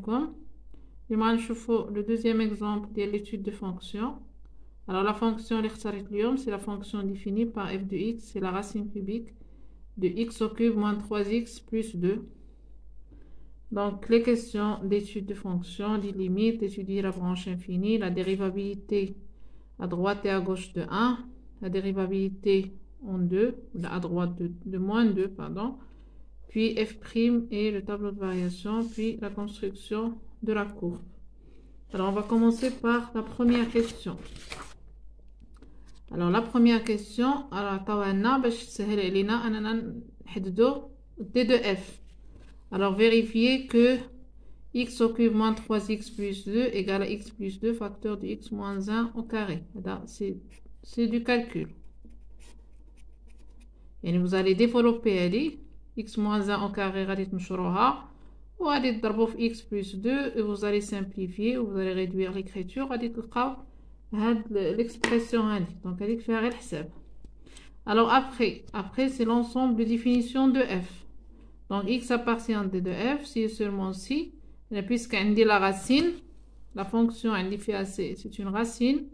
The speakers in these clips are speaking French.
معكم. اليوم نشوفوا le deuxième exemple de l'étude de fonction. Alors la fonction اللي اختاريت اليوم c'est la fonction définie par f de x, c'est la racine cubique de x au cube moins 3x plus 2. Donc les questions d'étude de fonction, des limites, étudier la branche infinie, la dérivabilité à droite et à gauche de 1, la dérivabilité en 2, à droite de moins 2, pardon, puis f' et le tableau de variation, puis la construction de la courbe. Alors on va commencer par la première question. Alors la première question, alors d de f. Alors vérifier que x au cube moins 3x plus 2 égale à x plus 2 facteur de x moins 1 au carré. C'est du calcul. Et vous allez développer x moins 1 au carré غادي تنشروها وغادي تضربوا في x plus 2 et vous allez simplifier ou vous allez réduire l'écriture غادي تلقاو هاد l'expression هادي. Donc هاديك فيها غير الحساب. Alors après c'est l'ensemble de définition de f. Donc x appartient à d de f si et seulement si, puisque عندي la racine, la fonction عندي فيها c'est une racine,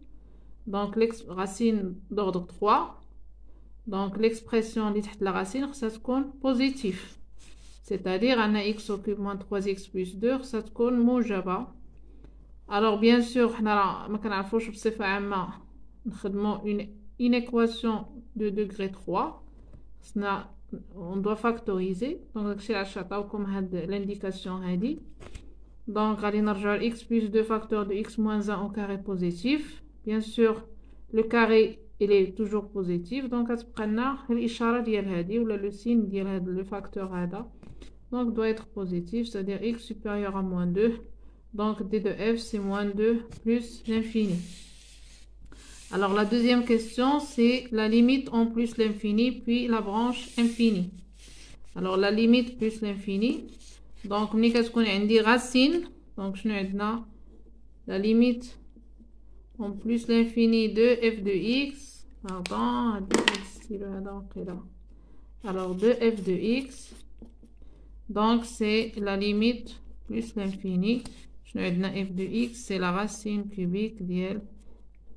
donc racine d'ordre 3. Donc l'expression اللي تحت la racine خصها تكون positif, c'est-à-dire أن x au cube moins 3x plus 2 خصها تكون موجبة. Alors bien sûr حنا ما كنعرفوش بصفة عامة نخدمو une équation de degré 3 خصنا on doit factoriser. Donc داكشي علاش عطاوكم هاد l'indication هادي. Donc غادي نرجعو x plus 2 facteur de x moins 1 au carré positif. Bien sûr le carré il est toujours positif, donc غتبقى لنا الاشاره ديال هادي ولا لو سين ديال هاد لو فاكتور هذا. Donc doit être positif, c'est-à-dire x supérieur à moins 2. Donc d de f c'est moins 2 plus l'infini. Alors la deuxième question c'est la limite en plus l'infini puis la branche infinie. Alors la limite plus l'infini, donc ملي كتكون عندي racine, donc شنو عندنا la limite en plus l'infini de f de x, pardon, alors de f de x, donc c'est la limite plus l'infini. Je vais f de x, c'est la racine cubique de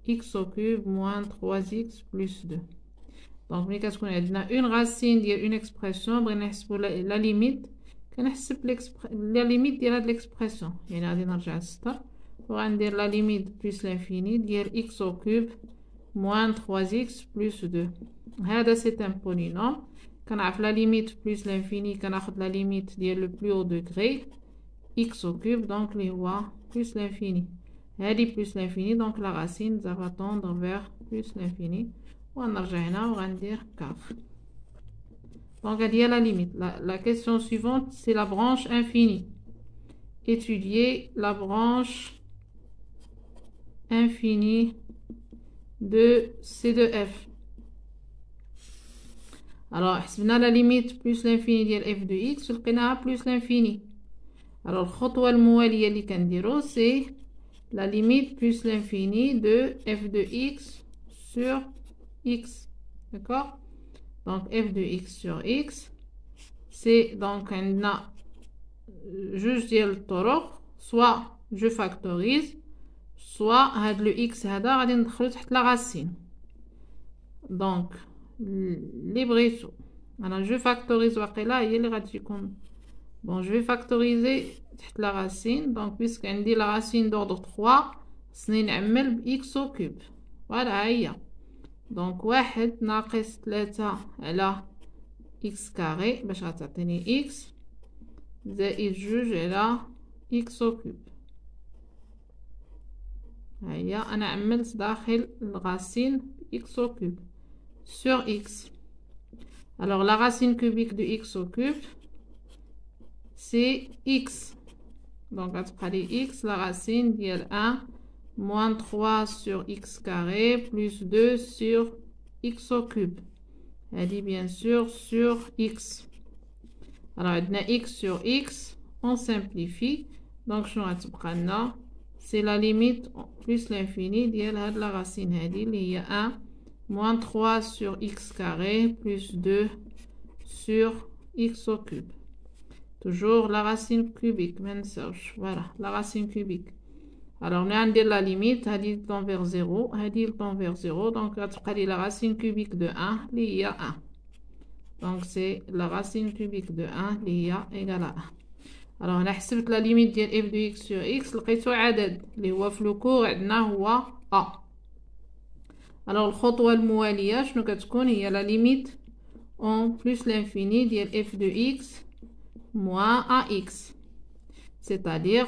x au cube moins 3x plus 2. Donc ملي كتكون عندنا une racine ديال une expression بغينا نحسبوا la limite, كنحسب la limite ديال هاد l'expression. يعني غادي نرجع للسطر وغندير la limite plus l'infini ديال x au cube moins 3x plus 2. هذا c'est un polynôme. كنعرف la limite plus l'infini كناخد la limite ديال le plus haut degré x au cube, donc اللي هو plus l'infini. هذه plus l'infini, donc la racine ça va tendre vers plus l'infini. ونرجع هنا وغندير 4. Donc il y a la limite. La question suivante c'est la branche infinie. Étudier la branche infinie de c de f. Alors حسبنا la limite plus l'infini ديال f de x لقيناها plus l'infini. Alors الخطوة الموالية اللي كنديرو c'est la limite plus l'infini de f de x sur x. D'accord? Donc f de x sur x c'est donc عندنا جوج ديال الطرق, soit je factorise soit هاد لو x هذا غادي ندخلو تحت لا racine. Donc اللي بغيتو انا جو فاكتوريز واقيلا هي اللي غادي يكون bon. Je vais factoriser تحت la racine, donc puisque عندي la racine d'ordre 3 خصني نعمل ب x au cube. فوالا هي donc 1 ناقص 3 على x كاري باش غتعطيني x زائد 2 على x au cube. هيا انا عملت داخل الرacine x au cube sur x. Alors la racine cubique de x au cube c'est x, donc غتبقى لي x la racine ديال 1 moins 3 sur x carré plus 2 sur x au cube. Elle dit bien sûr sur x. Alors عندنا x sur x, on simplifie, donc شنو غتبقى لنا c'est la limite plus l'infini ديال هاد la racine هادي اللي هي 1 moins 3 sur x carré plus 2 sur x au cube. toujours la racine cubique. Voilà, la racine cubique. Alors, on a la limite, elle tend vers 0, elle tend vers 0. Donc, la racine cubique de 1, il y a 1. Donc, c'est la racine cubique de 1, il y a égale à 1. Alors, on a حسبت la limite de f de x sur x, لقيتو عدد اللي هو في لو كور عندنا هو a. Alors, الخطوة الموالية شنو كتكون هي la limite en plus l'infini ديال f de x moins ax. C'est-à-dire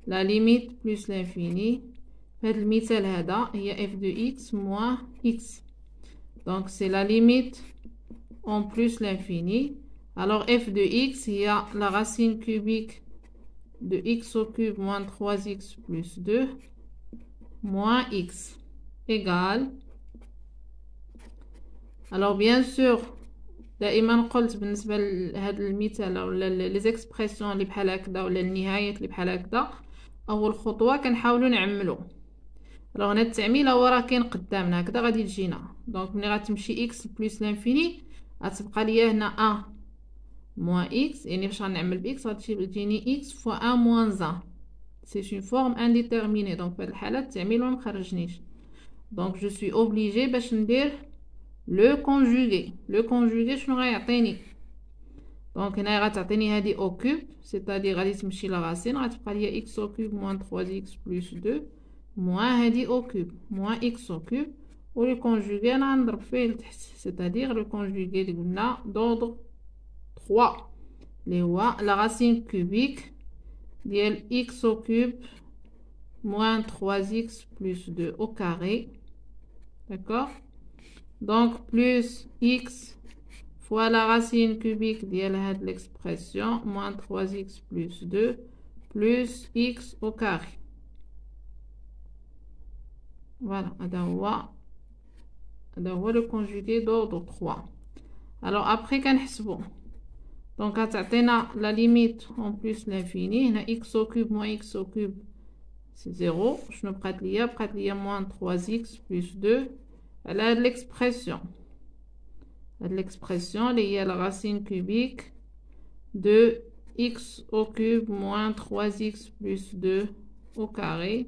la limite plus l'infini. في هذا المثال هذا هي f de x moins x. Donc, c'est la limite en plus l'infini. Alors, f de x, il y a la racine cubique de x au cube moins 3x plus 2 moins x égale. Alors, bien sûr, دائما قلت بالنسبة لهذا المثال ولا les expressions اللي بحال هكذا ولا النهايات اللي بحال هكذا، أول خطوة كنحاولو نعملو. alors هنا التعميل هو راه كاين قدامنا هكذا غادي تجينا. دونك ملي غتمشي x بلس لانفيني غتبقى ليا هنا 1 moins x. يعني باش غنعمل بx غتجيني x fois 1 moins 1. c'est une forme indéterminée. donc في هاد الحالة التعميل ما مخرجنيش. donc je suis obligée باش ندير لو كونجوغي. لو كونجوغي شنو غيعطيني؟ دونك هنا غتعطيني هادي او كوب، سيتادير غادي تمشي لا راسين غتبقى ليا x au cube moins 3x plus 2 moins هادي au cube moins x au cube. و لو كونجوغي انا غنضرب فيه لتحت، سيتادير لو كونجوغي اللي قلنا دوردر 3 اللي هو لا راسين كوبيك ديال x au cube moins 3x plus 2 au carré. d'accord. donc plus x fois la racine cubique de l'expression moins 3x plus 2 plus x au carré. voilà, هذا هو le conjugué d'ordre 3. alors après كنحسبو donc غتعطينا la limite en plus l'infini. هنا x au cube moins x au cube c'est 0. شنو بقات ليا؟ بقات ليا moins 3x plus 2 على هاد l'expression. l'expression اللي هي la racine cubique de x au cube moins 3x plus 2 au carré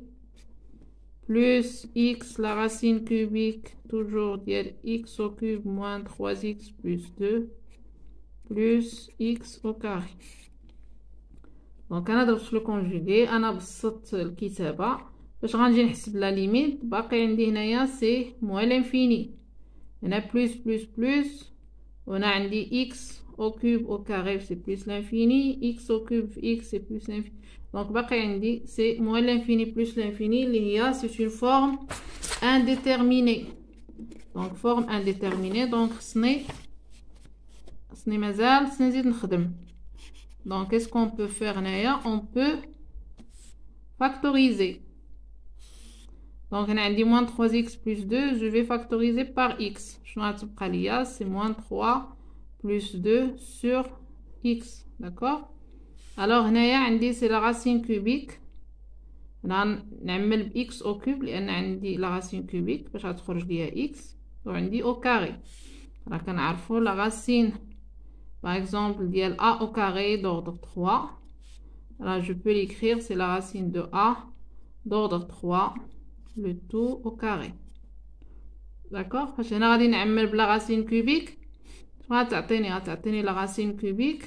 plus x la racine cubique toujours ديال x au cube moins 3x plus 2 plus x au carré. donc انا درت لو كونجوغي، انا بسطت الكتابه باش غنجي نحسب لا ليميت. باقي عندي هنايا سي موال انفيني، هنا بلس بلس بلس، وهنا عندي x au cube au carré c'est plus l'infini، x au cube x c'est plus l'infini. donc باقي عندي c'est moins l'infini plus l'infini اللي هي c'est une forme indéterminée. donc forme indéterminée. donc خصني مازال نزيد نخدم. donc qu'est-ce qu'on peut faire هنايا؟ on peut factoriser. donc هنا عندي moins 3x plus 2 je vais factoriser par x. شنو غتبقى ليا؟ c'est moins 3 plus 2 sur x. d'accord. alors هنايا عندي c'est la racine cubique. هنا نعمل ب x au cube لان عندي la racine cubique باش غتخرج ليا x، وعندي au carré. راه كنعرفوا la racine par exemple ديال a au carré d'ordre 3. alors je peux l'écrire c'est la racine de a d'ordre 3 le tout au carré. d'accord. فاش هنا غادي نعمل بلا racine cubique غتعطيني la racine cubique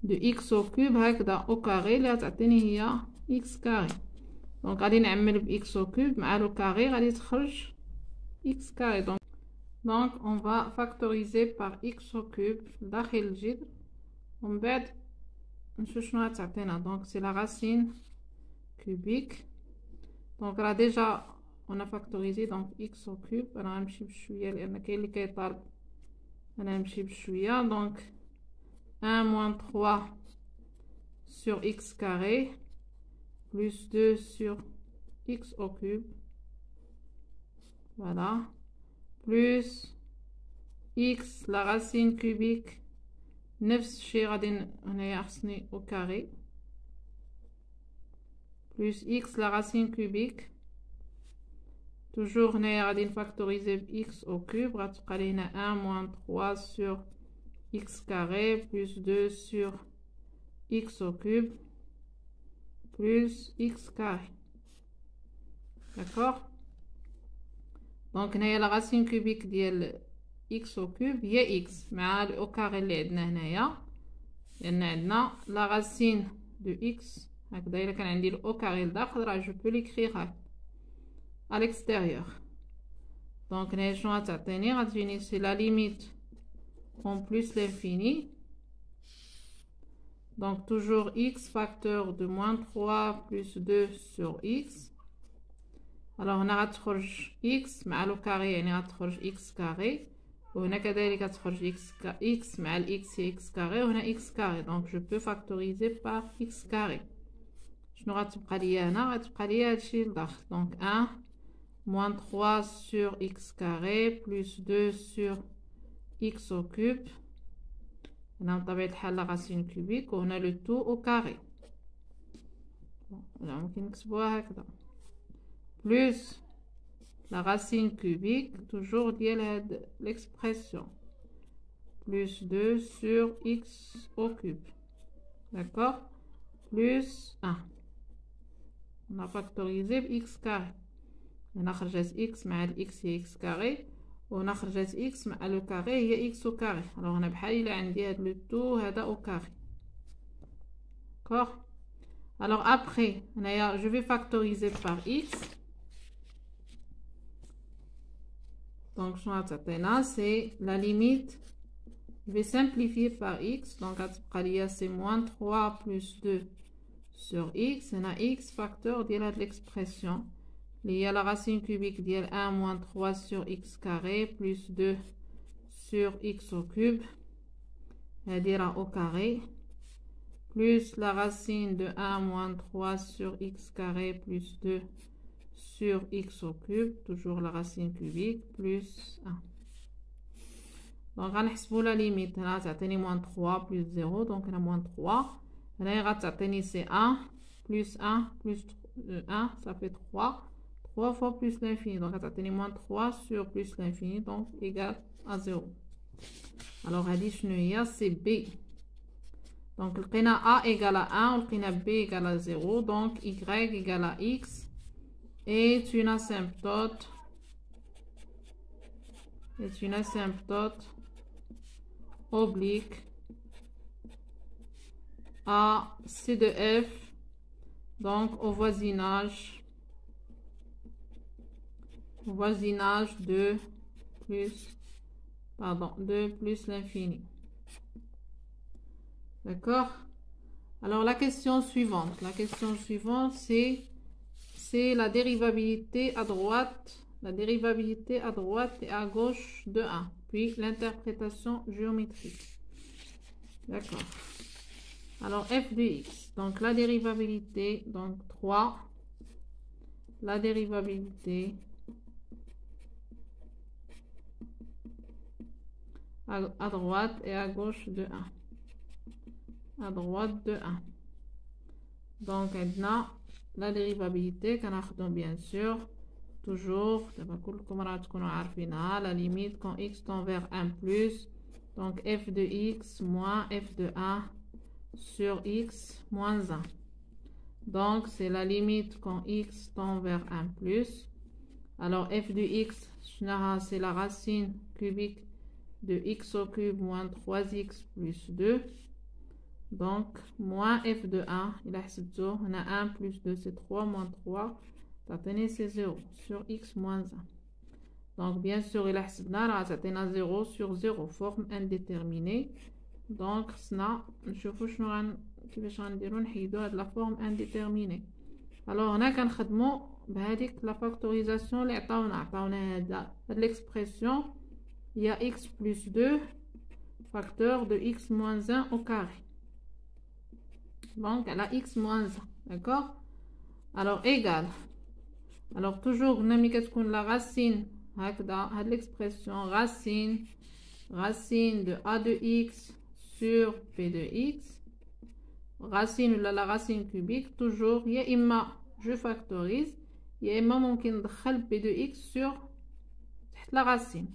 de x au cube هكذا au carré اللي غتعطيني هي x carré. donc غادي نعمل ب x au cube مع لو carré غادي تخرج x carré. donc on va factoriser par x au cube داخل الجذر، ومن بعد نشوف شنو غتعطينا. donc c'est la racine cubique. donc راه déjà on a factorisé donc x au cube. انا غنمشي بشويه لان كاين اللي كيطالب، انا نمشي بشويه. donc 1 moins 3 sur x carré plus 2 sur x au cube. voilà. plus x la racine cubique نفس الشيء غادي هنايا خصني au carré plus x la racine cubique toujours هنايا غادي نفاكتوريزي ب x au cube غتبقى لي هنا 1 moins 3 sur x carré plus 2 sur x au cube plus x carré. D'accord? Donc, on a la racine cubique de x au cube, il y a x. Mais au carré, il y a la racine de x. Au carré, je peux l'écrire à l'extérieur. Donc, c'est la limite en plus l'infini. Donc, toujours x facteur de moins 3 plus 2 sur x. Alors, on a x مع le carré, on a x carré. وهنا كذلك تخرج x مع x هي x carré وهنا x carré. Donc, je peux factoriser par x carré. شنو غتبقى ليا هنا؟ غتبقى ليا هادشي لداخل. Donc, 1 moins 3 sur x carré plus 2 sur x au cube. هنا بطبيعة الحال la racine cubique وهنا le tout au carré. هنا ممكن نكتبوها هكذا. Plus la racine cubique, toujours liée l'expression. Plus 2 sur x au cube. D'accord? Plus 1. On a factorisé x carré. On a خرجت x مع x هي x carré. On a خرجت x مع le carré هي x au carré. Alors on a بحال إلا عندي هاد le tout هذا au carré. D'accord? Alors après, je vais factoriser par x. Donc, c'est la limite. Je vais simplifier par x. Donc, c'est moins 3 plus 2 sur x. On a x facteur de l'expression. Il y a la racine cubique de 1 moins 3 sur x carré plus 2 sur x au cube. C'est-à-dire au carré. Plus la racine de 1 moins 3 sur x carré plus 2 sur x au cube, toujours la racine cubique, plus 1. Donc, on va la limite. Là, ça a moins 3 plus 0, donc on a moins 3. Là, c'est 1 plus 1 plus 1, ça fait 3. 3 fois plus l'infini, donc ça a moins 3 sur plus l'infini, donc égal à 0. Alors, c'est B. Donc, le A égale à 1, le B égale à 0, donc Y égale à X est une asymptote oblique à C de F, donc au voisinage de plus l'infini. D'accord? Alors, la question suivante, c'est la dérivabilité à droite, et à gauche de 1, puis l'interprétation géométrique. D'accord. Alors, f de x, donc la dérivabilité, donc 3, la dérivabilité à droite et à gauche de 1. À droite de 1. Donc, maintenant, la dérivabilité, qu'on a bien sûr, toujours, la limite quand x tend vers 1 plus, donc f de x moins f de 1 sur x moins 1. Donc, c'est la limite quand x tend vers 1 plus. Alors, f de x, c'est la racine cubique de x au cube moins 3x plus 2. Donc, moins f de 1, on a 1 plus 2, c'est 3, moins 3, c'est 0 sur x moins 1. Donc, bien sûr, il a 0 sur 0, forme indéterminée. Donc, je vais la forme indéterminée. Alors, on a la factorisation, l'expression, il y a x plus 2, facteur de x moins 1 au carré. Donc, elle a x moins 1, d'accord? Alors, égal. Alors, toujours, on a la racine, l'expression racine de a de x sur p de x. Racine, la racine cubique, toujours, il y a imma, je factorise, il y a imma, ممكن ندخل p de x sur la racine.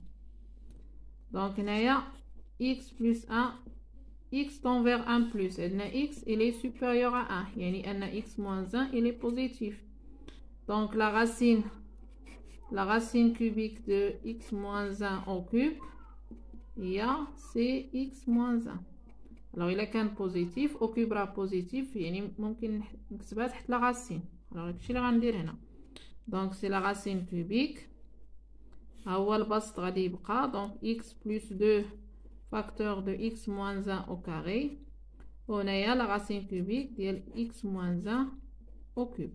Donc, il y a x plus 1, x tend vers 1 plus. Et x, il est supérieur à 1. Yani, x moins 1, il est positif. Donc, la racine cubique de x moins 1 au cube, c'est x moins 1. Alors, il a qu'un positif, au cube ra positif, يعني ممكن نكتبها تحت la racine. Alors, هادشي اللي غندير هنا. Donc, c'est la racine cubique. هو البسط غادي يبقى. Donc, x plus 2 facteur de x moins 1 au carré. وهنايا la racine cubique ديال x moins 1 au cube.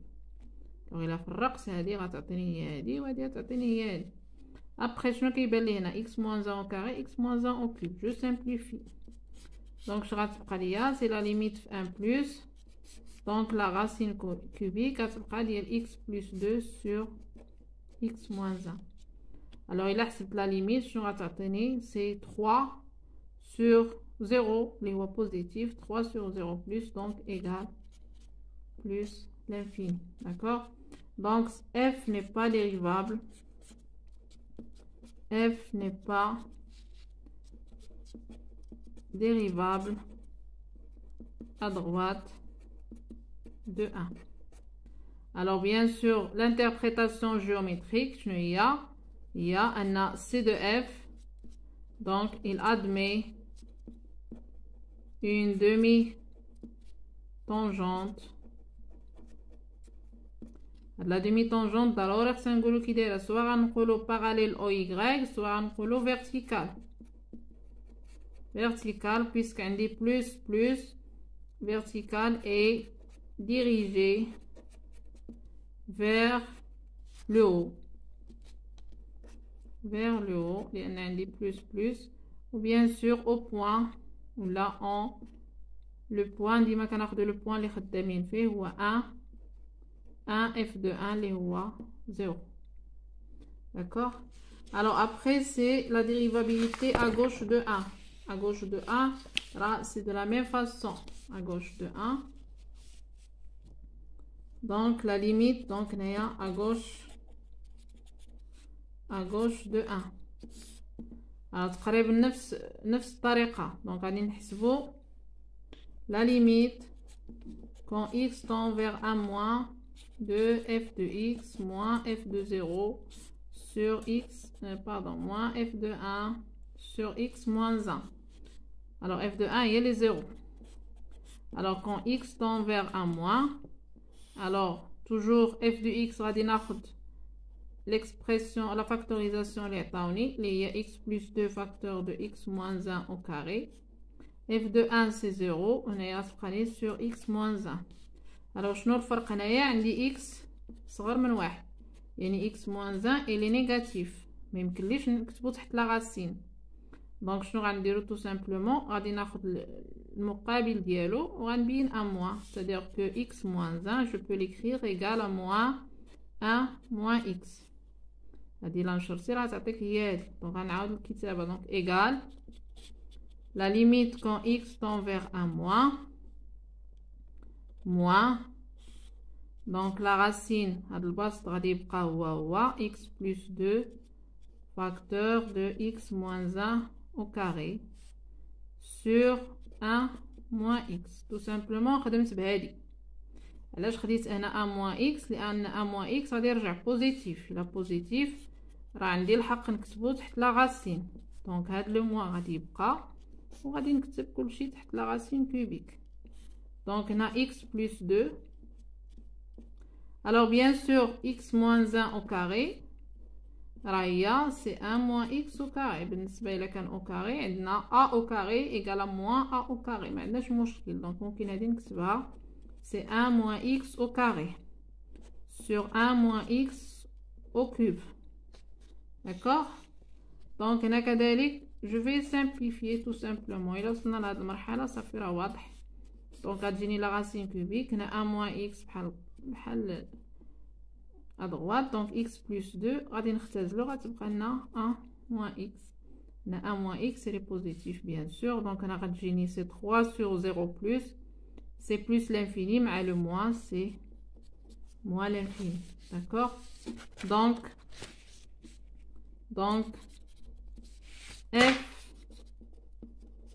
Donc, إلا فرقت هادي غتعطيني هي هادي وهادي غتعطيني هي هادي. Après, شنو كيبان لي هنا x moins 1 au carré, x moins 1 au cube. Je simplifie. Donc, je vais c'est la limite 1 plus. Donc, la racine cubique, c'est x plus 2 sur x moins 1. Alors, il a la limite, je vais c'est 3 sur 0, les voies positives, 3 sur 0 plus, donc égal plus l'infini. D'accord? Donc, f n'est pas dérivable. F n'est pas dérivable à droite de 1. Alors, bien sûr, l'interprétation géométrique, il y a un C de F. Donc, il admet une demi-tangente. La demi-tangente, d'alors, c'est soit un parallèle au Y, soit un vertical. Vertical, puisqu'on dit plus, vertical est dirigé vers le haut. Vers le haut, il y en a un dit plus, ou bien sûr au point, où là on, le point, dit que le point, les khaddamin fait, ou 1 f de 1, les ou 0. D'accord? Alors après, c'est la dérivabilité à gauche de 1. À gauche de 1, là, c'est de la même façon. À gauche de 1. Donc, la limite, donc, à gauche de 1. Alors, تقريبا نفس الطريقة. Donc, غادي نحسبوا la limite quand x tend vers 1 moins de f de x moins f de 0 sur x, moins f de 1 sur x moins 1. Alors, f de 1, il y a les 0. Alors, quand x tend vers 1 moins, alors, toujours f de x, va l'expression, la factorisation, il y a x plus 2 facteur de x moins 1 au carré. f de 1, c'est 0. On est à sur x moins 1. Alors, je ne sais pas, x صغر من 1. يعني x moins 1, il est négatif. ما يمكنليش نكتبو تحت la racine. Donc, شنو غنديرو tout simplement, غادي ناخد المقابل ديالو وغنبين 1 moins. C'est-à-dire que x moins 1, je peux l'écrire égal à moins 1 moins x. هادي لا نشرتي راه تعطيك هي هادي. Donc, غنعاود الكتابة. Donc, égal la limite quand x tend vers 1 moins donc la racine x plus 2 facteur de x moins 1 au carré sur 1 moins x. Tout simplement خدمت بهادي. علاش خديت انا 1 moins x لان 1 moins x غادي يرجع بوزيتيف. لا بوزيتيف راه عندي الحق نكتبو تحت لا راسين. دونك هاد لو موان غادي يبقى وغادي نكتب كلشي تحت لا راسين كوبيك. Donc, on a x plus 2. Alors, bien sûr, x moins 1 au carré. Raya, c'est 1 moins x au carré. Au carré, on a a au carré égale à moins a au carré. Mais on a donc, on a c'est 1 moins x au carré. Sur 1 moins x au cube. D'accord? Donc, on a je vais simplifier tout simplement. Et là, on a la ça fera واضح. Donc, غتجيني la racine cubique, on a 1 moins x بحال à droite, donc x plus 2, غادي نختزلو غتبقى لنا 1 moins x. On a 1 moins x, c'est les positifs, bien sûr. Donc, on a غتجيني c'est 3 sur 0 plus, c'est plus l'infini, mais le moins, c'est moins l'infini. D'accord? Donc, f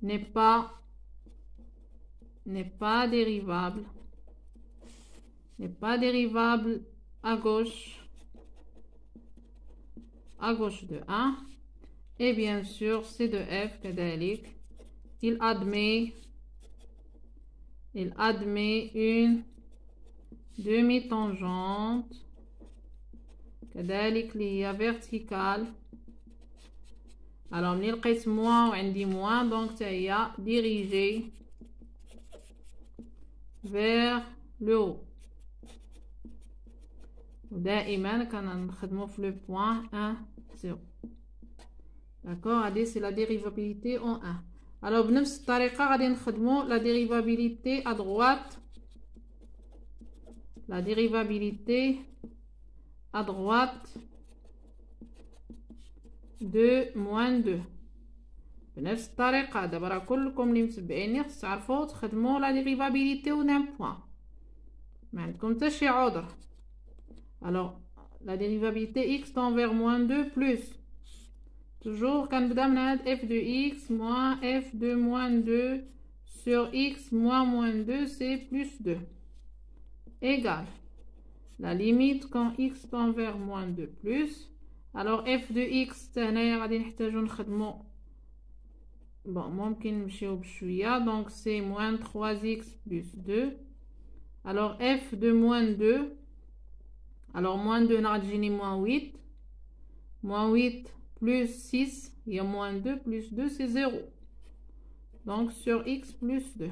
n'est pas dérivable. N'est pas dérivable à gauche de 1. Et bien sûr, C de F, كذلك, il admet une demi-tangente كذلك اللي هي verticale. alors ملي لقيت moins وعندي moins donc هي dirigée vers le haut. ودائما كنخدمو في le point 1 0. d'accord, هذه c'est la dérivabilité en 1. alors بنفس الطريقه غادي نخدمو la dérivabilité à droite, la dérivabilité à droite de moins 2 بنفس الطريقة. دابا راه كلكم اللي متبعيني خص تعرفوا تخدموا لا ديريفابيليتي و نان بوين، ما عندكم حتى شي عذر. alors la dérivabilité x tend vers moins 2 plus toujours كنبدا من هاد f de x moins f de moins 2 sur x moins 2 c'est plus 2 égale la limite quand x tend vers moins 2 plus. alors f de x هنايا غادي نحتاجو نخدمو bon ممكن نمشيو بشويه donc c'est moins 3x plus 2. alors f de moins 2 alors moins 2 نغتجيني moins 8 plus 6 il y a moins 2 plus 2 c'est 0 donc sur x plus 2.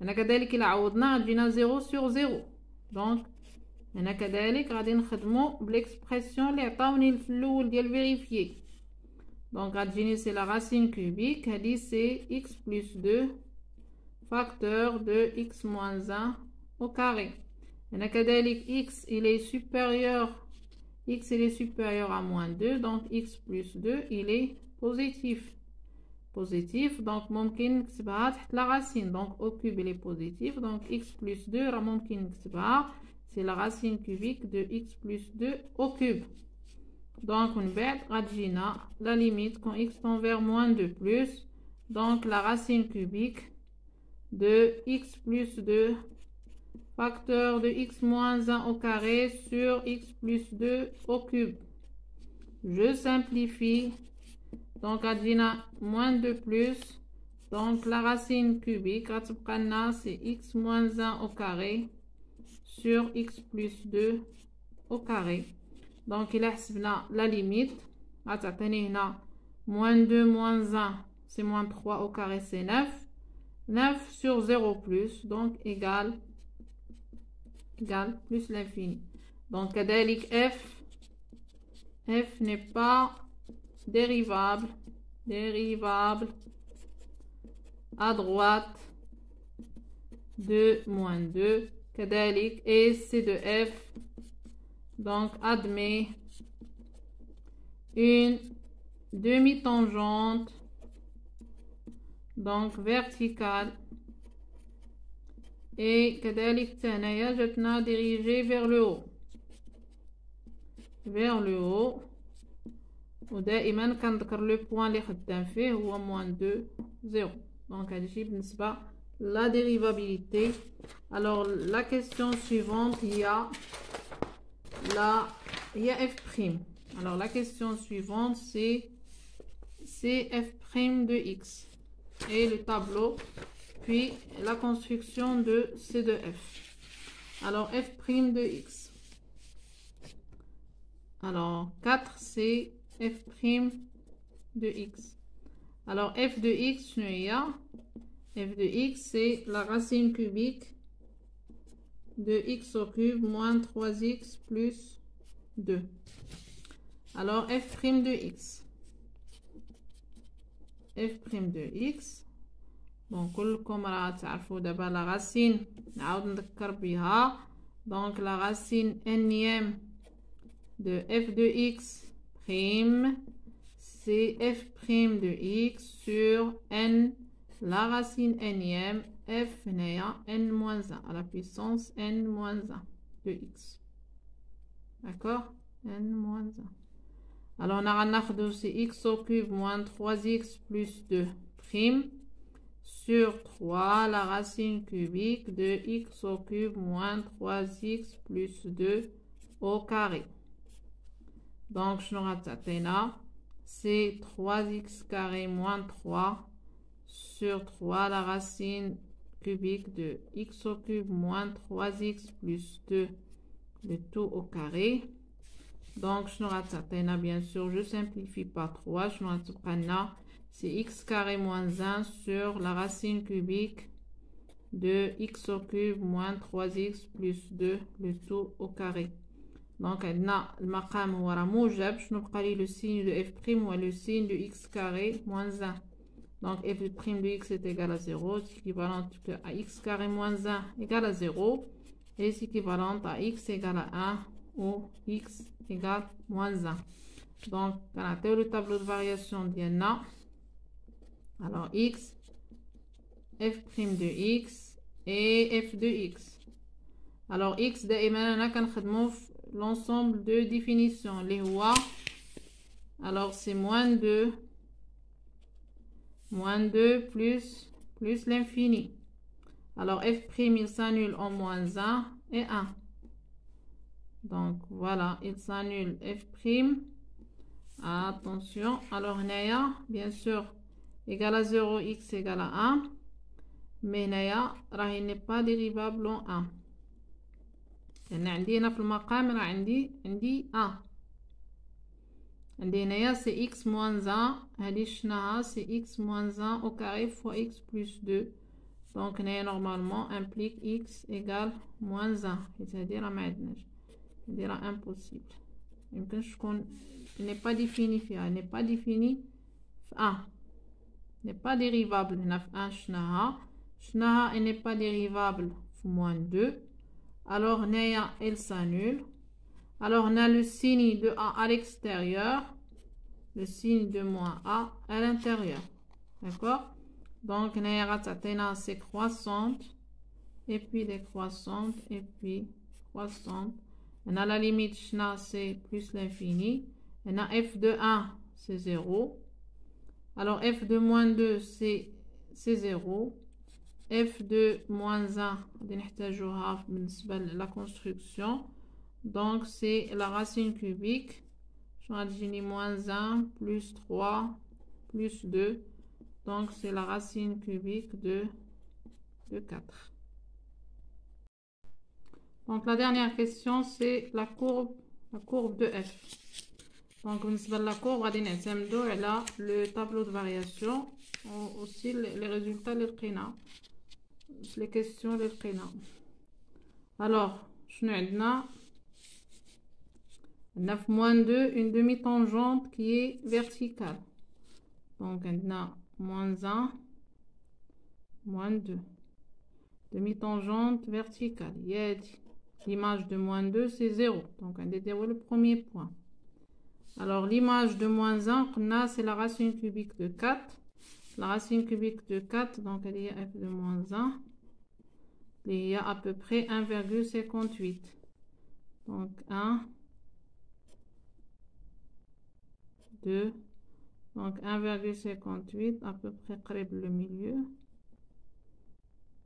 هنا كذلك إلا عوضنا غتجينا 0 sur 0 donc هنا كذلك غادي نخدمو بليكسبرسيون اللي عطاوني في الاول ديال فيريفيي. دونك غتجيني سي لا راسين كوبيك، هادي سي x بلس 2 فاكتور دو x موان 1 au carré. هنا كذلك x il est supérieur à moins 2 donc x plus 2 il est positif donc ممكن نكتبها تحت لا راسين donc au cube il est positif donc x plus 2 راه ممكن نكتبها c'est la racine cubique de x plus 2 au cube. donc on va غتجينا la limite quand x tend vers moins 2 plus donc la racine cubique de x plus 2 facteur de x moins 1 au carré sur x plus 2 au cube. je simplifie donc غتجينا moins 2 plus donc la racine cubique غتبقى لنا c'est x moins 1 au carré sur x plus 2 au carré. donc il a حسبنا la limite غتعطيني هنا moins 2 moins 1 c'est moins 3 au carré c'est 9 sur 0 plus donc égale plus l'infini. donc كذلك f n'est pas dérivable à droite de moins 2 كذلك et c de f donc admet une demi-tangente donc verticale et كذلك هنايا جاتنا dirigée vers le haut ودائما كنذكر لو بوين اللي خدام فيه هو moins 2 0. donc هادشي بالنسبه la dérivabilité. alors la question suivante il y a f prime. alors la question suivante c'est f prime de x et le tableau puis la construction de c de f. alors f prime de x, alors 4 c'est f prime de x. alors f de x f de x c'est la racine cubique de x au cube moins 3x plus 2. alors f prime de x bon كلكم راه تعرفوا دابا la racine نعاود نذكر بها donc la racine énième de f de x prime c'est f prime de x sur n la racine énième f هنايا n-1 à la puissance n-1 de x. d'accord, n-1. alors on a غناخدو c'est x au cube moins 3x plus 2 prime sur 3 la racine cubique de x au cube moins 3x plus 2 au carré. Donc, je n'aurai c'est 3x carré moins 3 sur 3 la racine cubique de x au cube moins 3x plus 2 le tout au carré. Donc, je n'aurai bien sûr, je simplifie par 3, je n'aurai c'est x carré moins 1 sur la racine cubique de x au cube moins 3x plus 2 le tout au carré. Donc, le maqam ou موجب, je n'oublie pas le signe de f' ou le signe de x carré moins 1. Donc, f' de x est égal à 0, c'est équivalent à x carré moins 1 égale à 0, et c'est équivalent à x égale à 1 ou x égale moins 1. Donc, on a le tableau de variation d'Yanna. Alors, x, f' de x et f de x. Alors, x, l'ensemble de définitions. Les rois, alors c'est moins 2 plus l'infini. Alors, f', il s'annule en moins 1 et 1. Donc, voilà, il s'annule f'. Attention. Alors, Naya, bien sûr, égal à 0, x égale à 1. Mais Naya, il n'est pas dérivable en 1. لأن عندي هنا في المقام عندي 1. عندي هنايا c'est x moins 1. هذه شناها c'est x moins 1 au carré fois x plus 2. Donc هنايا normalement implique x égale moins 1. c'est-à-dire ما عندناش. c'est-à-dire impossible. يمكنش تكون il n'est pas défini فيها. il n'est pas défini في 1. il n'est pas dérivable هنا في 1 شناها il n'est pas dérivable في moins 2. Alors, Naya, elle s'annule. Alors, on a le signe de A à l'extérieur. Le signe de moins A à l'intérieur. D'accord? Donc, Naya, c'est croissante. Et puis décroissante. Et puis croissante. On a la limite, c'est plus l'infini. On a f de 1, c'est 0. Alors, f de moins 2, c'est 0. f de moins 1, la construction. Donc, c'est la racine cubique. Je vais moins 1 plus 3 plus 2. Donc, c'est la racine cubique de 4. Donc, la dernière question, c'est la courbe de f. Donc, la courbe, on va le tableau de variation. Aussi, les résultats, les questions les prénoms. Alors, je n'ai 9 moins 2, une demi-tangente qui est verticale. Donc, on a moins 1, moins 2. Demi-tangente verticale. L'image de moins 2, c'est 0. Donc, on a le premier point. Alors, l'image de moins 1, c'est la racine cubique de 4. La racine cubique de 4, donc elle est f de moins 1. Il y a à peu près 1,58. Donc 1, 2, donc 1,58, à peu près le milieu.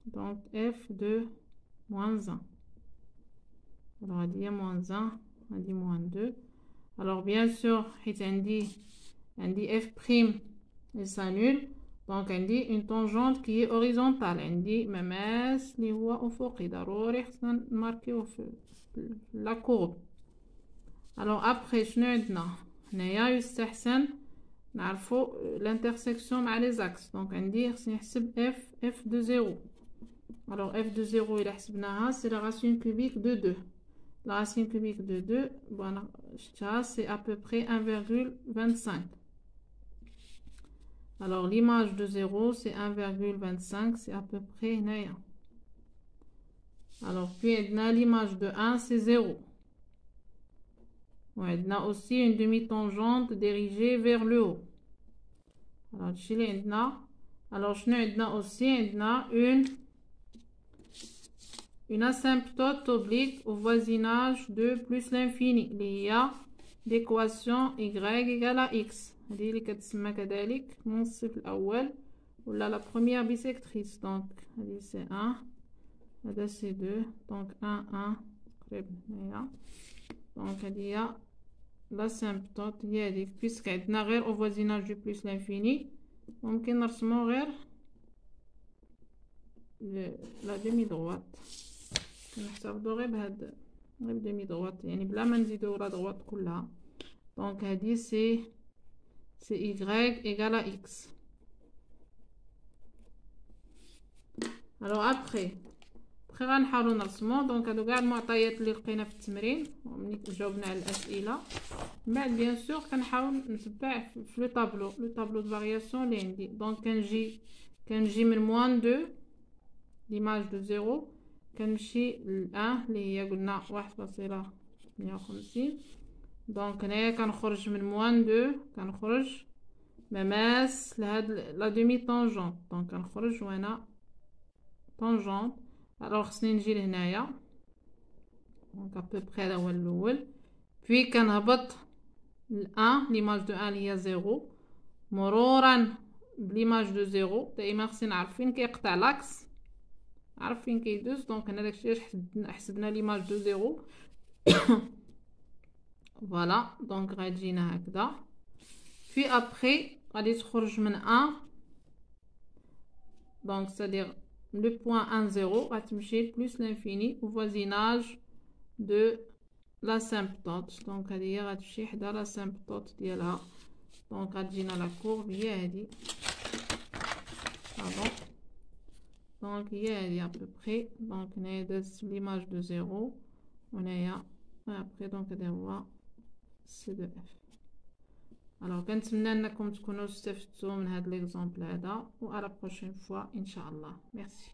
Donc f de moins 1. Alors on dit moins 1, on dit moins 2. Alors bien sûr, on dit f', il s'annule. Donc, on dit une tangente qui est horizontale. On dit مماس اللي هو أفقي. ضروري خصنا نماركيو في la courbe. Alors après شنو عندنا؟ هنايا يستحسن نعرفو l'intersection مع les axes. Donc عندي خصني نحسب f de 0. Alors f de 0 إلا حسبناها c'est la racine cubique de 2. La racine cubique de 2, bon, c'est à peu près 1,25. Alors, l'image de 0, c'est 1,25, c'est à peu près Naya. Alors, puis, l'image de 1, c'est 0. Ouais, on a aussi une demi-tangente dirigée vers le haut. Alors, on a aussi une asymptote oblique au voisinage de plus l'infini. Il y a l'équation y égale à x. هذه اللي كتسمى كذلك من الصف الأول Là, la première bisectrice. Donc, c'est 1. Là, c'est 2. Donc, 1, 1. Donc, il y a l'asymptote. Puisqu'il y a au voisinage du plus l'infini, on peut نرسمو la demi-droite. نحسبو غير بهاد demi-droite. يعني بلا ما نزيدو la droite كلها. Donc, c'est y égale à x. Alors après غنحاولوا نرسمو. دونك هادو كاع المعطيات اللي لقينا في التمرين وملي جاوبنا على الاسئله. من بعد بيان سور كنحاول نتبع في لو طابلو دو فارياسيون اللي عندي. دونك كنجي من موان 2 ليماج دو 0 كنمشي ل 1 اللي هي قلنا 1.58. دونك هنايا كنخرج من موان 2 كنخرج مماس لهاد لا دومي طونجونت. دونك كنخرج وانا طونجونت. alors خصني نجي لهنايا. دونك ابوبري هذا هو الاول. بي كنهبط ل 1 ليماج دو 1 اللي هي 0 مرورا بليماج دو 0. دائما خصني نعرف فين كيقطع لاكس، عرف فين كيدوز. دونك هنا داكشي حسبنا ليماج دو 0. فوالا. دونك غتجينا هكذا. في ابري غادي تخرج من 1. دونك c'est-à-dire le point 1 0 غتمشي plus l'infini au voisinage de l'asymptote. دونك هذه هي غتمشي حدا l'asymptote ديالها. دونك غتجينا لا كورب هي هذه. pardon. دونك هي هذه ابوبري. دونك هنايا داز ليماج دو 0 وهنايا ابري. دونك هذا هو سي دو اف. alors كنتمنى انكم تكونوا استفدتوا من هذا ليكزامبل هذا و على بروشين فوا ان شاء الله. ميرسي.